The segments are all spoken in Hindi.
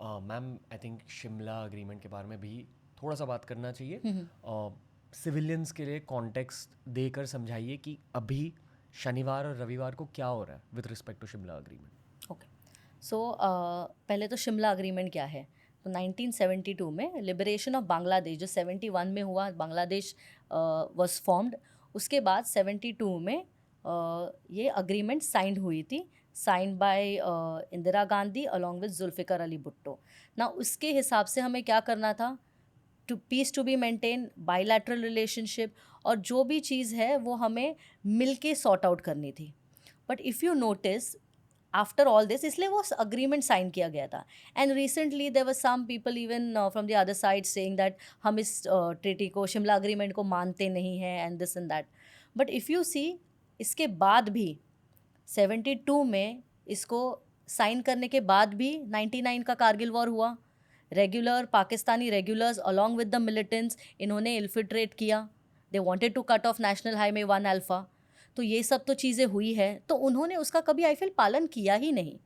Ma'am I think Shimla agreement के बारे में भी थोड़ा सा बात करना चाहिए. सिविलियंस के लिए कॉन्टेक्स्ट देकर समझाइए कि अभी शनिवार और रविवार को क्या हो रहा है with respect to Shimla agreement. Okay. So पहले तो शिमला अग्रीमेंट क्या है. तो 1972 में लिबरेशन ऑफ बांग्लादेश, जो 71 में हुआ, बांग्लादेश वाज फॉर्म्ड. उसके बाद 72 में ये अग्रीमेंट साइंड हुई थी, signed by Indira Gandhi along with Zulfikar Ali Bhutto. ना उसके हिसाब से हमें क्या करना था, to peace to be maintain, bilateral relationship, और जो भी चीज़ है वो हमें मिल के सॉर्ट आउट करनी थी. But if you notice after all this, इसलिए वो अग्रीमेंट साइन किया गया था. And recently there were some people even from the other side saying that हम इस ट्रीटी को, शिमला अग्रीमेंट को मानते नहीं हैं and this and that. But if you see, इसके बाद भी 72 में इसको साइन करने के बाद भी 99 का कारगिल वॉर हुआ. Regular Pakistani regulars along with the militants, इन्होंने इन्फिल्ट्रेट किया. They wanted to cut off national highway 1 alpha. तो ये सब तो चीज़ें हुई है, तो उन्होंने उसका कभी आई फील पालन किया ही नहीं.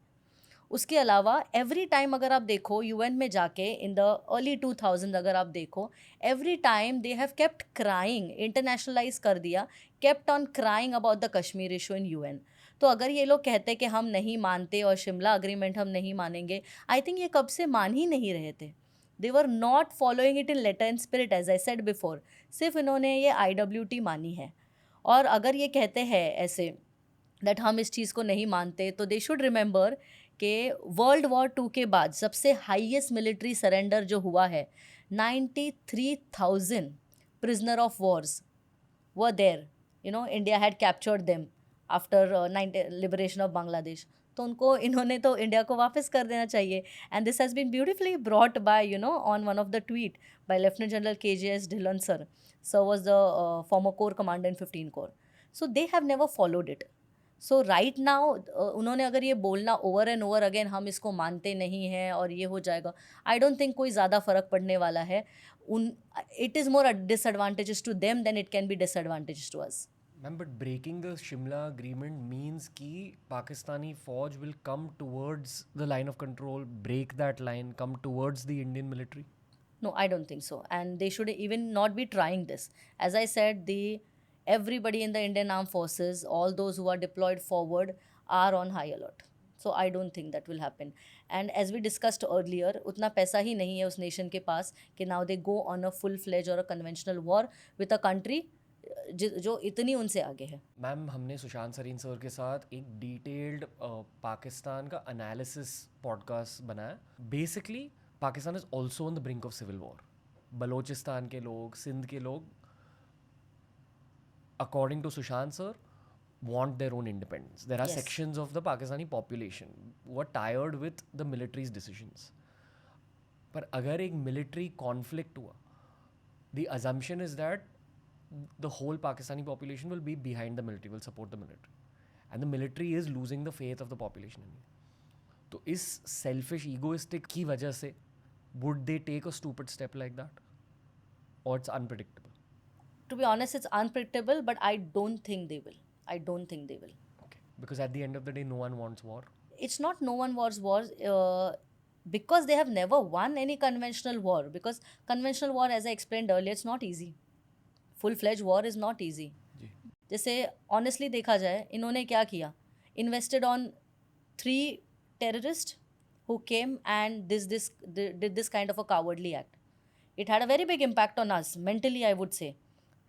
उसके अलावा एवरी टाइम अगर आप देखो यूएन में जाके इन द अर्ली 2000, अगर आप देखो, every time they have kept crying, internationalise कर दिया, kept on crying about the Kashmir issue in UN. तो अगर ये लोग कहते कि हम नहीं मानते और शिमला अग्रीमेंट हम नहीं मानेंगे, आई थिंक ये कब से मान ही नहीं रहे थे. They were not following it in letter and spirit, as I said before. सिर्फ इन्होंने ये IWT मानी है. और अगर ये कहते हैं ऐसे दैट हम इस चीज़ को नहीं मानते, तो दे शुड रिमेंबर कि वर्ल्ड वॉर 2 के बाद सबसे हाईएस्ट मिलिट्री सरेंडर जो हुआ है, 93,000 prisoner of wars were there. India had captured them after liberation of Bangladesh. तो उनको, इन्होंने तो इंडिया को वापस कर देना चाहिए. And this has been beautifully brought by on one of the tweet by lieutenant general KJS Dhillon sir. Sir was the former corps commander in 15 Corps. So they have never followed it. So right now उन्होंने अगर ये बोलना ओवर एंड ओवर अगेन, हम इसको मानते नहीं हैं और ये हो जाएगा, आई डोंट थिंक कोई ज़्यादा फ़र्क पड़ने वाला है. It is more disadvantages to them than it can be disadvantages to us. Ma'am but breaking the Shimla agreement means कि पाकिस्तानी फौज will come towards the line of control, break that line, come towards the Indian military. No, I don't think so. And they should even not be trying this. As I said, everybody in the Indian Armed Forces, all those who are deployed forward, are on high alert. So I don't think that will happen. And as we discussed earlier, उतना पैसा ही नहीं है उस नेशन के पास कि now they go on a full-fledged or a conventional war with a country जो इतनी उनसे आगे है. मैम हमने सुशांत सरीन सर के साथ एक डिटेल्ड पाकिस्तान का एनालिसिस पॉडकास्ट बनाया. Basically Pakistan is also on the brink of civil war. Balochistan के लोग, सिंध के लोग, according to Sushant sir, want their own independence. There are Yes. sections of the Pakistani population who are tired with the military's decisions. पर अगर एक military conflict हुआ, the assumption is that the whole Pakistani population will be behind the military, will support the military. And the military is losing the faith of the population. तो इस selfish, egoistic की वजह से would they take a stupid step like that? Or it's unpredictable? To be honest, it's unpredictable, but I don't think they will. I don't think they will. Okay. Because at the end of the day, no one wants war. It's not no one wants wars, because they have never won any conventional war. Because conventional war, as I explained earlier, it's not easy. Full-fledged war is not easy. जी. जैसे ऑनेस्टली देखा जाए, इन्होंने क्या किया, invested on 3 terrorists who came and did this kind of a cowardly act. It had a very big impact on us mentally, I would say,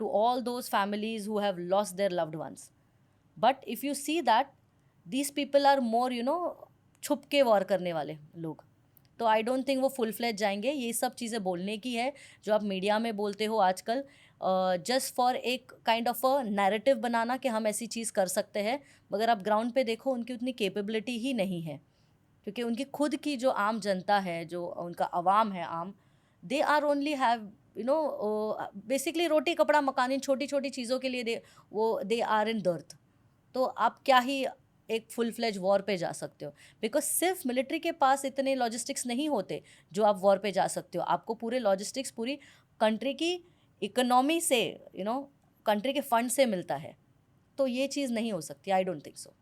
to all those families who have lost their loved ones. But if you see that these people are more, छुप के वॉर करने वाले लोग, तो आई डोंट थिंक वो फुल फ्लेज जाएंगे. ये सब चीज़ें बोलने की है जो आप मीडिया में बोलते हो आजकल, जस्ट फॉर एक काइंड ऑफ अ नैरेटिव बनाना कि हम ऐसी चीज़ कर सकते हैं. मगर आप ग्राउंड पे देखो, उनकी उतनी कैपेबिलिटी ही नहीं है, क्योंकि उनकी खुद की जो आम जनता है, जो उनका अवाम है आम, they are only have basically रोटी कपड़ा मकान, इन छोटी छोटी चीज़ों के लिए दे आर इन दर्द. तो आप क्या ही एक फुल फ्लेज वॉर पे जा सकते हो, बिकॉज सिर्फ मिलिट्री के पास इतने लॉजिस्टिक्स नहीं होते जो आप वॉर पे जा सकते हो. आपको पूरे लॉजिस्टिक्स पूरी कंट्री की इकोनॉमी से, कंट्री के फंड से मिलता है. तो ये चीज़ नहीं हो सकती. I don't think so.